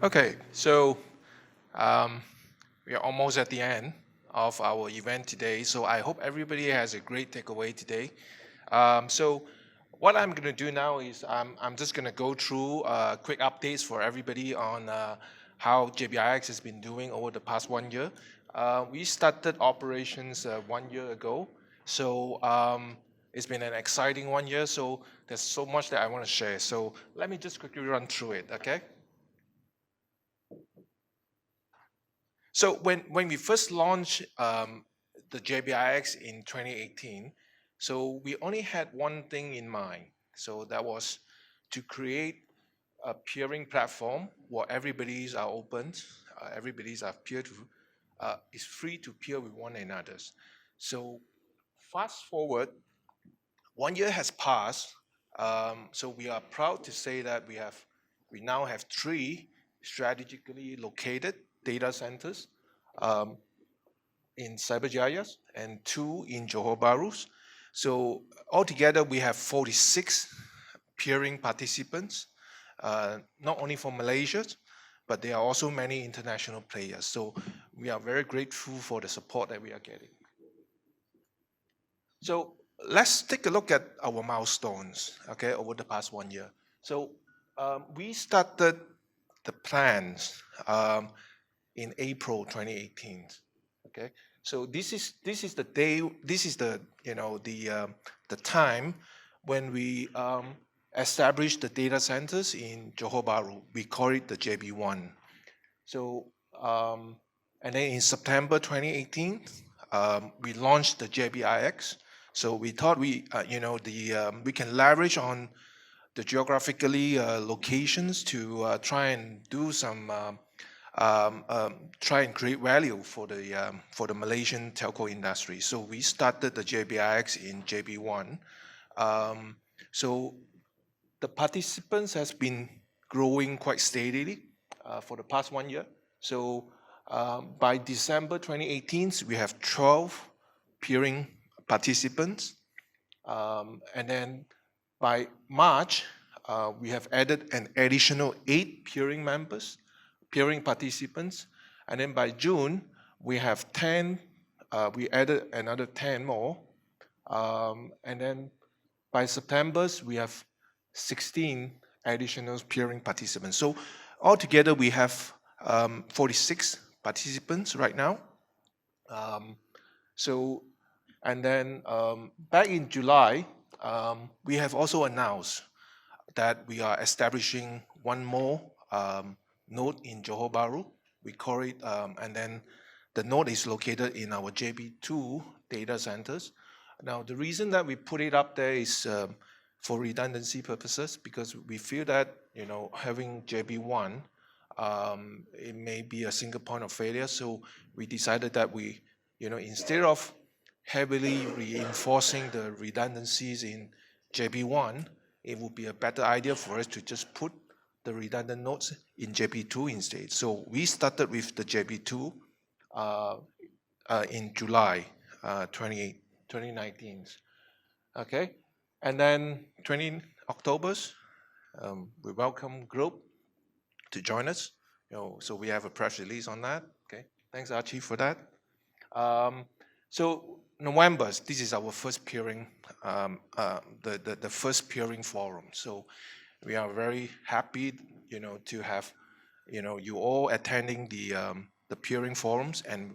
Okay, so we are almost at the end of our event today. So I hope everybody has a great takeaway today. So what I'm going to do now is I'm just going to go through quick updates for everybody on how JBIX has been doing over the past 1 year. We started operations 1 year ago. So it's been an exciting 1 year. So there's so much that I want to share. So let me just quickly run through it, okay? So when we first launched the JBIX in 2018, so we only had one thing in mind. So that was to create a peering platform where everybody's are open, everybody's are peer to, is free to peer with one another. So fast forward, 1 year has passed. So we are proud to say that we now have 3 strategically located data centers in Cyberjaya and 2 in Johor Bahru. So altogether, we have 46 peering participants, not only from Malaysia, but there are also many international players. So we are very grateful for the support that we are getting. So let's take a look at our milestones, okay, over the past 1 year. So we started the plans in April 2018. Okay, so this is the day. This is the the time when we established the data centers in Johor Bahru. We call it the JB1. So and then in September 2018, we launched the JBIX. So we thought we we can leverage on the geographically locations to try and do some try and create value for the Malaysian telco industry. So we started the JBIX in JB1. So the participants has been growing quite steadily for the past 1 year. So by December 2018, we have 12 peering participants, and then by March, we have added an additional 8 peering participants, and then by June, we have 10, we added another 10 more, and then by September, we have 16 additional peering participants. So altogether, we have 46 participants right now. So, and then back in July, we have also announced that we are establishing one more node in Johor Bahru. We call it, and then the node is located in our JB2 data centers. Now, the reason that we put it up there is for redundancy purposes, because we feel that having JB1, it may be a single point of failure. So we decided that we, instead of heavily reinforcing the redundancies in JB1, it would be a better idea for us to just put the redundant nodes in JB2 instead. So we started with the JB2 in July 2019. Okay, and then 20 October, we welcome Group to join us. So we have a press release on that. Okay, thanks Archie for that. So November, this is our first peering, the first peering forum. So we are very happy, to have, you all attending the peering forums, and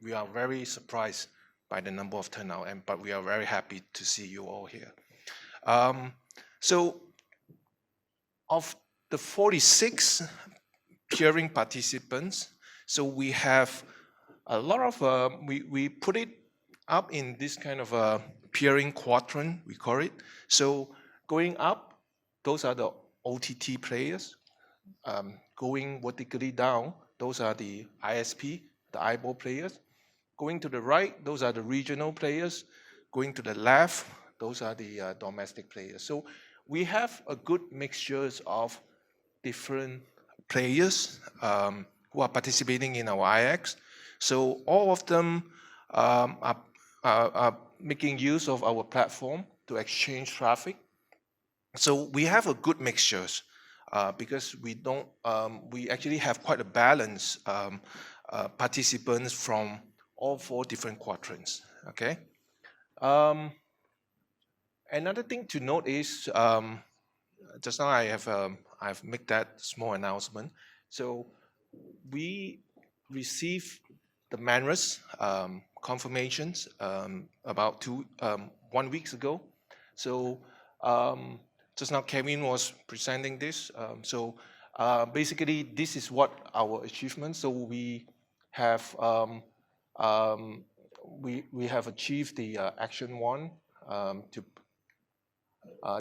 we are very surprised by the number of turnout, but we are very happy to see you all here. So of the 46 peering participants, so we have a lot of, we put it up in this kind of a peering quadrant, we call it. So going up, those are the OTT players. Going vertically down, those are the ISP, the eyeball players. Going to the right, those are the regional players. Going to the left, those are the domestic players. So we have a good mixture of different players who are participating in our IX. So all of them are making use of our platform to exchange traffic. So we have a good mixtures because we actually have quite a balance participants from all 4 different quadrants. Okay. Another thing to note is just now I've made that small announcement. So we received the MANRES confirmations about 1 week ago. So just now Kevin was presenting this. Basically, this is what our achievement. So we have we have achieved the action 1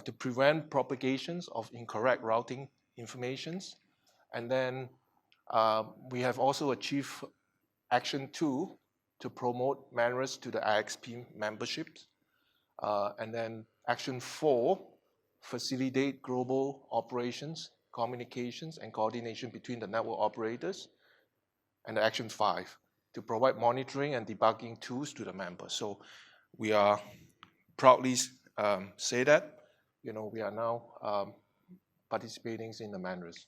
to prevent propagations of incorrect routing informations, and then we have also achieved action 2 to promote MANRES to the IXP memberships. And then action 4, facilitate global operations, communications, and coordination between the network operators. And action 5, to provide monitoring and debugging tools to the members. So we are proudly say that, we are now participating in the MANRES.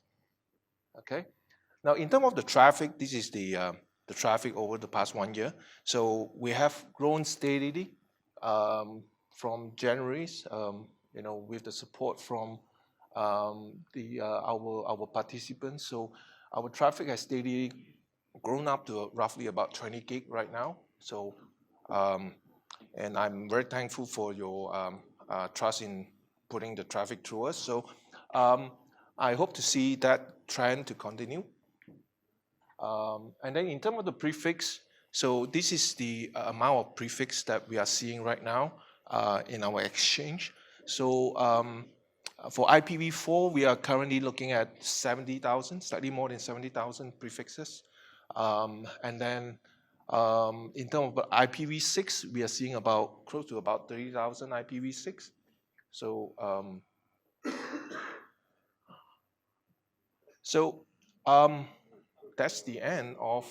Okay. Now, in terms of the traffic, this is the traffic over the past 1 year. So we have grown steadily from January, with the support from our participants. So our traffic has steadily grown up to roughly about 20 gig right now. So, and I'm very thankful for your trust in putting the traffic through us. So I hope to see that trend to continue. And then in terms of the prefix, so this is the amount of prefix that we are seeing right now in our exchange. So for IPv4, we are currently looking at 70,000, slightly more than 70,000 prefixes. And then in terms of IPv6, we are seeing about close to about 30,000 IPv6. So that's the end of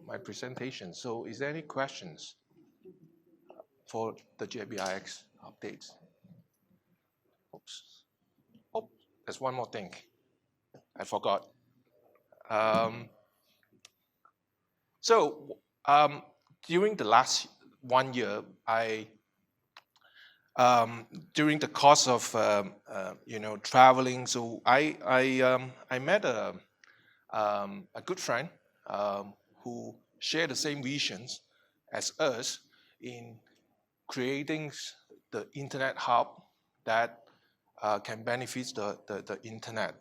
my presentation. So is there any questions for the JBIX updates? Oops. Oh, there's one more thing. I forgot. During the last 1 year, during the course of traveling, so I met a good friend who shared the same visions as us in creating the internet hub that can benefit the internet.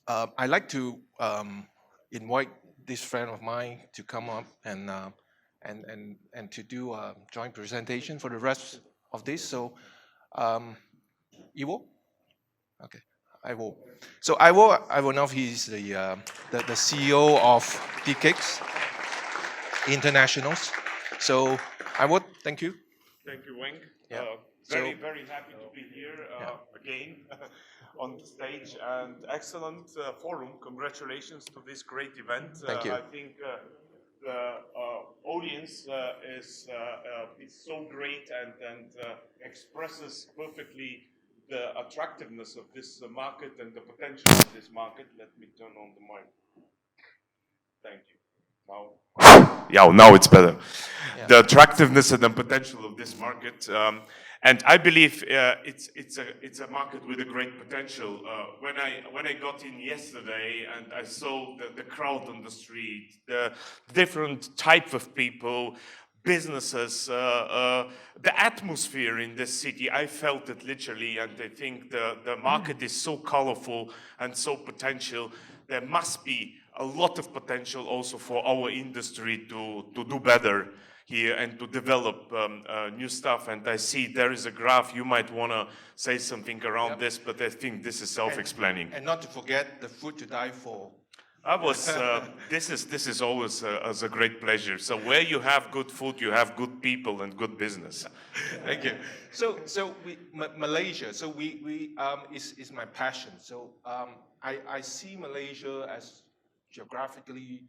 I'd like to invite this friend of mine to come up and to do a joint presentation for the rest of this. So, Ivo? Okay, Ivo. So Ivo now he's the CEO of DECIX Internationals. So Ivo, thank you. Thank you, Weng. Yeah. Very happy to be here again on the stage, and excellent forum. Congratulations to this great event. Thank you. I think the audience is so great and expresses perfectly the attractiveness of this market and the potential of this market. Let me turn on the mic. Thank you. Now it's better. Yeah. The attractiveness and the potential of this market, and I believe it's a market with a great potential. When I got in yesterday and I saw the crowd on the street, the different type of people, businesses, the atmosphere in this city, I felt it literally, and I think the market is so colorful and so potential. There must be a lot of potential also for our industry to do better here and to develop new stuff. And I see there is a graph. You might want to say something around this, but I think this is self-explaining. And not to forget the food to die for. This is always a great pleasure. So where you have good food, you have good people and good business. Thank you. So Malaysia. So we is my passion. So I see Malaysia as geographically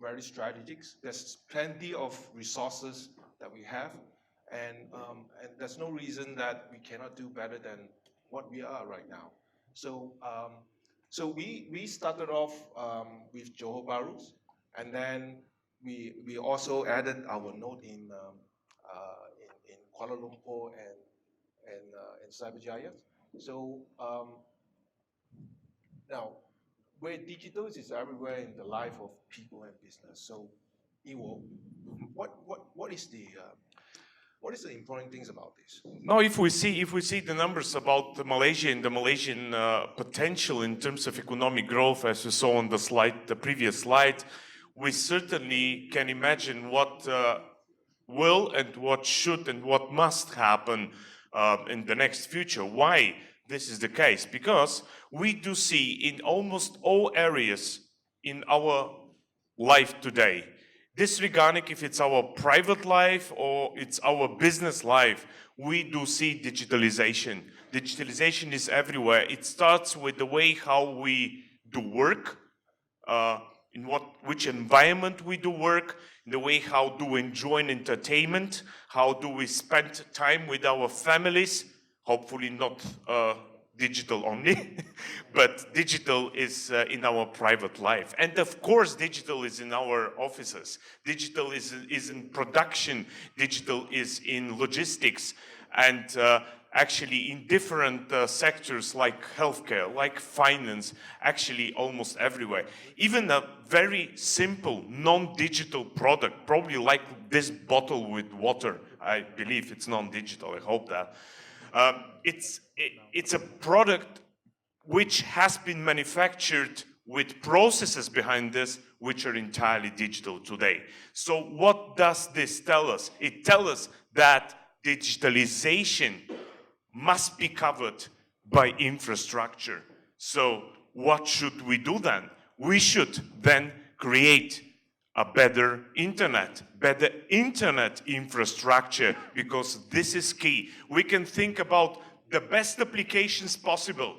very strategic. There's plenty of resources that we have, and there's no reason that we cannot do better than what we are right now. So so we started off with Johor Bahru, and then we also added our node in Kuala Lumpur and Cyberjaya. So now, where digital is everywhere in the life of people and business. So, Iwo, what is the important things about this? Now, if we see the numbers about Malaysia and the Malaysian potential in terms of economic growth, as you saw on the slide, the previous slide, we certainly can imagine what will and what should and what must happen in the next future. Why this is the case? Because we do see in almost all areas in our life today, disregarding if it's our private life or it's our business life, we do see digitalization. Digitalization is everywhere. It starts with the way how we do work, in which environment we do work, in the way how do we enjoy entertainment, how do we spend time with our families, hopefully not digital only, but digital is in our private life. And of course, digital is in our offices. Digital is in production. Digital is in logistics. And actually in different sectors like healthcare, like finance, actually almost everywhere. Even a very simple, non-digital product, probably like this bottle with water, I believe it's non-digital, I hope that. It's a product which has been manufactured with processes behind this which are entirely digital today. So what does this tell us? It tells us that digitalization must be covered by infrastructure. So what should we do then? We should then create a better internet infrastructure, because this is key. We can think about the best applications possible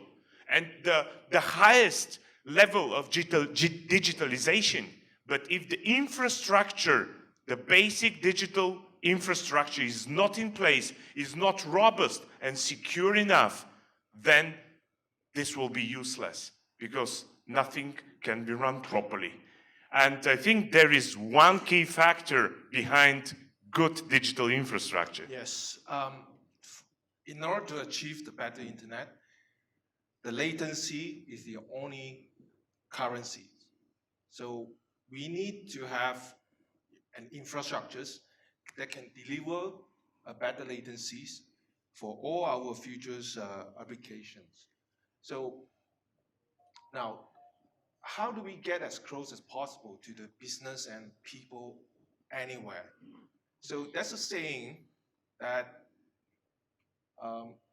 and the highest level of digitalization. But if the infrastructure, the basic digital infrastructure is not in place, is not robust and secure enough, then this will be useless, because nothing can be run properly. And I think there is one key factor behind good digital infrastructure. Yes. In order to achieve the better internet, the latency is the only currency. So we need to have an infrastructures that can deliver a better latencies for all our futures applications. So now, how do we get as close as possible to the business and people anywhere? So that's a saying that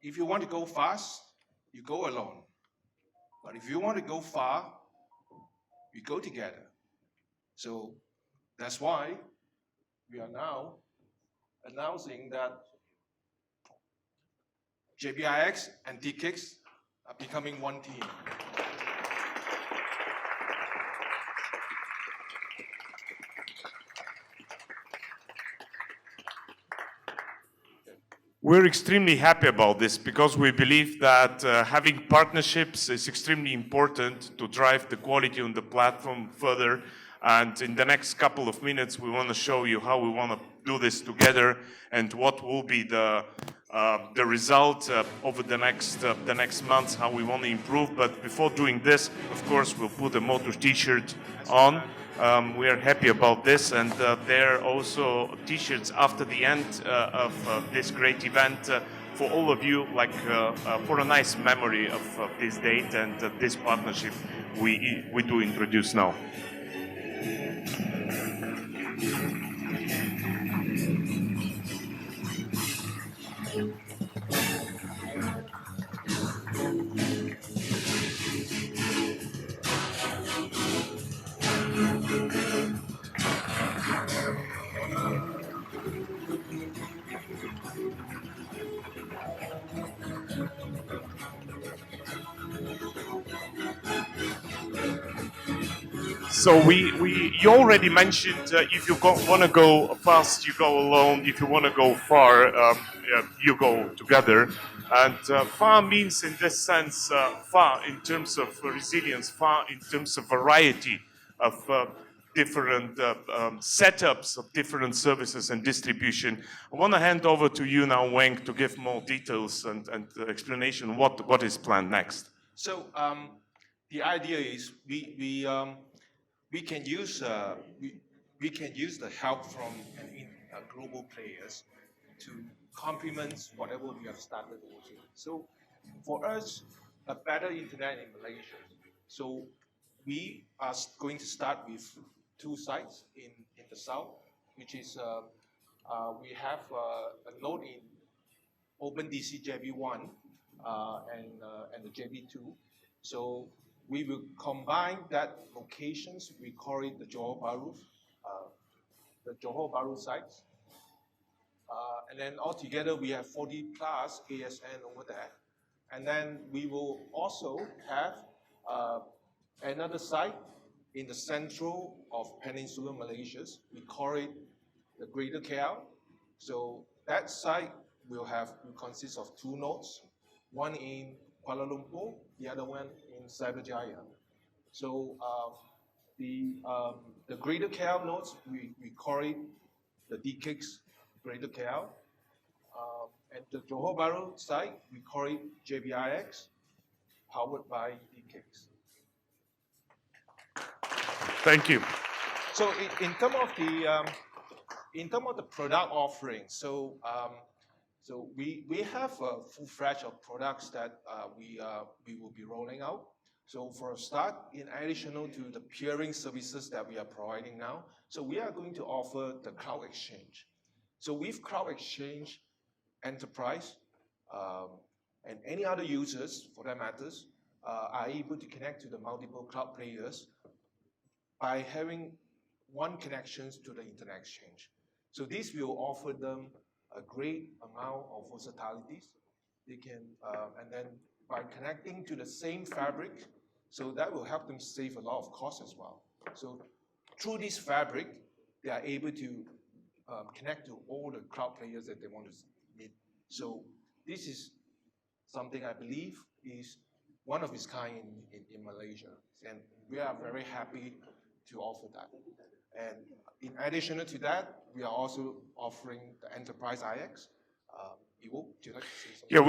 if you want to go fast, you go alone. But if you want to go far, you go together. So that's why we are now announcing that JBIX and DECIX are becoming one team. We're extremely happy about this, because we believe that having partnerships is extremely important to drive the quality on the platform further. And in the next couple of minutes, we want to show you how we want to do this together and what will be the result over the next months, how we want to improve. But before doing this, of course, we'll put a Motor T-shirt on. We are happy about this, and there are also T-shirts after the end of this great event for all of you, like for a nice memory of this date and this partnership we do introduce now. So you already mentioned if you want to go fast, you go alone. If you want to go far, you go together. And far means, in this sense, far in terms of resilience, far in terms of variety of different setups of different services and distribution. I want to hand over to you now, Weng, to give more details and explanation what is planned next. So the idea is we can use we can use the help from global players to complement whatever we have started also. So for us, a better internet in Malaysia. So we are going to start with 2 sites in the south, which is we have a node in OpenDC-JB1 and the JB2. So we will combine that locations. We call it the Johor Bahru sites. And then altogether we have 40 plus ASN over there. And then we will also have another site in the central of Peninsular Malaysia. We call it the Greater KL. So that site will consist of 2 nodes, one in Kuala Lumpur, the other one in Cyberjaya. So the Greater KL nodes, we call it the DECIX Greater KL. And the Johor Bahru site, we call it JBIX, powered by DECIX. Thank you. So in terms of the product offering, so we have a full fledged of products that we will be rolling out. So for a start, in additional to the peering services that we are providing now, so we are going to offer the Cloud Exchange. So with Cloud Exchange, enterprise and any other users, for that matters, are able to connect to the multiple cloud players by having one connection to the Internet Exchange. So this will offer them a great amount of versatilities. They can, and then by connecting to the same fabric, so that will help them save a lot of cost as well. So through this fabric, they are able to connect to all the cloud players that they want to meet. So this is something I believe is one of its kind in Malaysia. And we are very happy to offer that. And in addition to that, we are also offering the Enterprise IX. Iwo, would you like to say something? Yeah,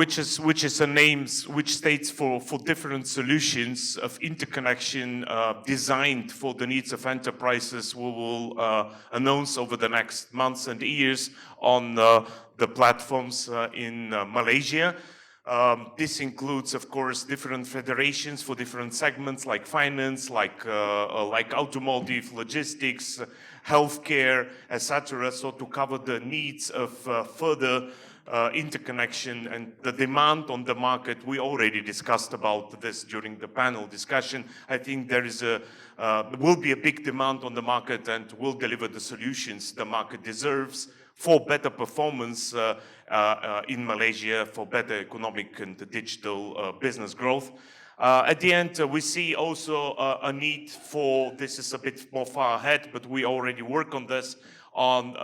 which is a name which states for different solutions of interconnection designed for the needs of enterprises. We will announce over the next months and years on the platforms in Malaysia. This includes, of course, different federations for different segments like finance, like automotive, logistics, healthcare, etc. So to cover the needs of further interconnection and the demand on the market. We already discussed about this during the panel discussion. I think there will be a big demand on the market and will deliver the solutions the market deserves for better performance in Malaysia, for better economic and digital business growth. At the end, we see also a need for, this is a bit more far ahead, but we already work on this, on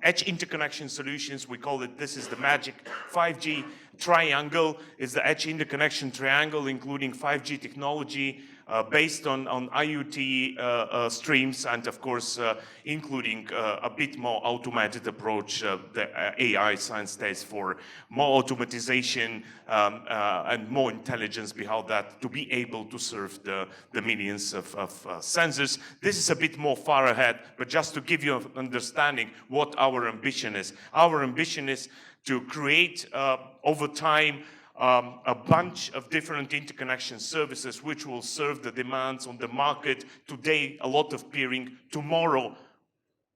edge interconnection solutions. We call it, this is the magic 5G triangle. It's the edge interconnection triangle, including 5G technology based on IoT streams, and of course, including a bit more automated approach. The AI science stays for more automatization and more intelligence behind that to be able to serve the millions of sensors. This is a bit more far ahead, but just to give you an understanding what our ambition is. Our ambition is to create over time a bunch of different interconnection services which will serve the demands on the market. Today, a lot of peering, tomorrow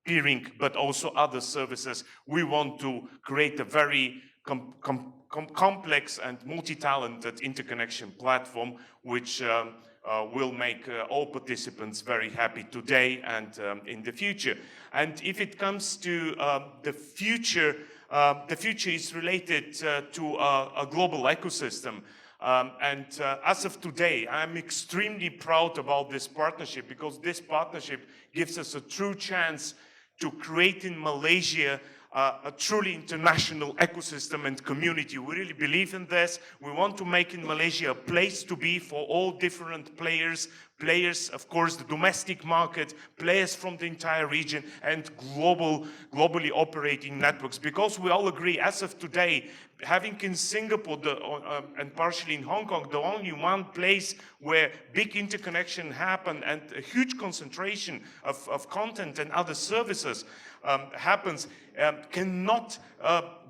peering, but also other services. We want to create a very complex and multi-talented interconnection platform which will make all participants very happy today and in the future. And if it comes to the future is related to a global ecosystem. As of today, I'm extremely proud about this partnership because this partnership gives us a true chance to create in Malaysia a truly international ecosystem and community. We really believe in this. We want to make in Malaysia a place to be for all different players, of course, the domestic market, players from the entire region, and globally operating networks. Because we all agree, as of today, having in Singapore and partially in Hong Kong, the only one place where big interconnection happen and a huge concentration of content and other services happens, cannot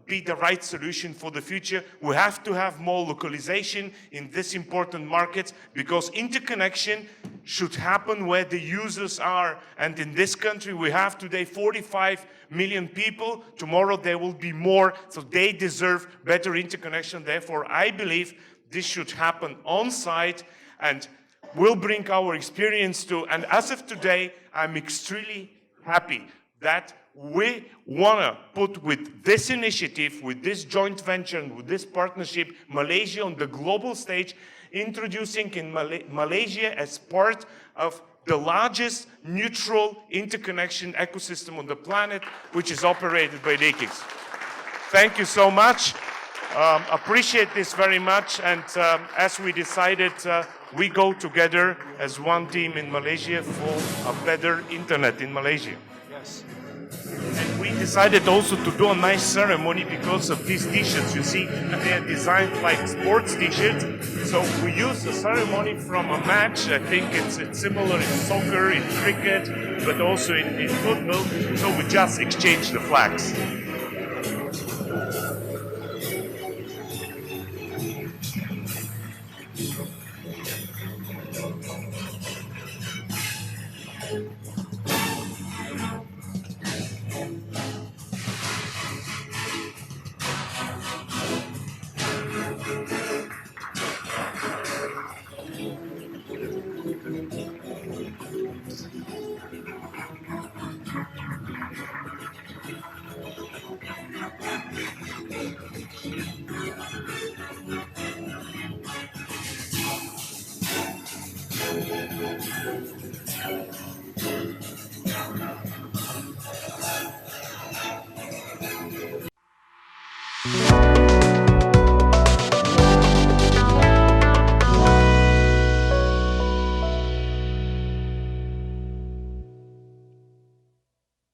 be the right solution for the future. We have to have more localization in this important market because interconnection should happen where the users are. And in this country, we have today 45 million people. Tomorrow there will be more, so they deserve better interconnection. Therefore, I believe this should happen on site and will bring our experience to. And as of today, I'm extremely happy that we want to put with this initiative, with this joint venture, and with this partnership, Malaysia on the global stage, introducing in Malaysia as part of the largest neutral interconnection ecosystem on the planet, which is operated by DECIX. Thank you so much. Appreciate this very much. And as we decided, we go together as one team in Malaysia for a better internet in Malaysia. Yes. And we decided also to do a nice ceremony because of these t-shirts. You see, they are designed like sports t-shirts. So we use a ceremony from a match. I think it's similar in soccer, in cricket, but also in football. So we just exchange the flags.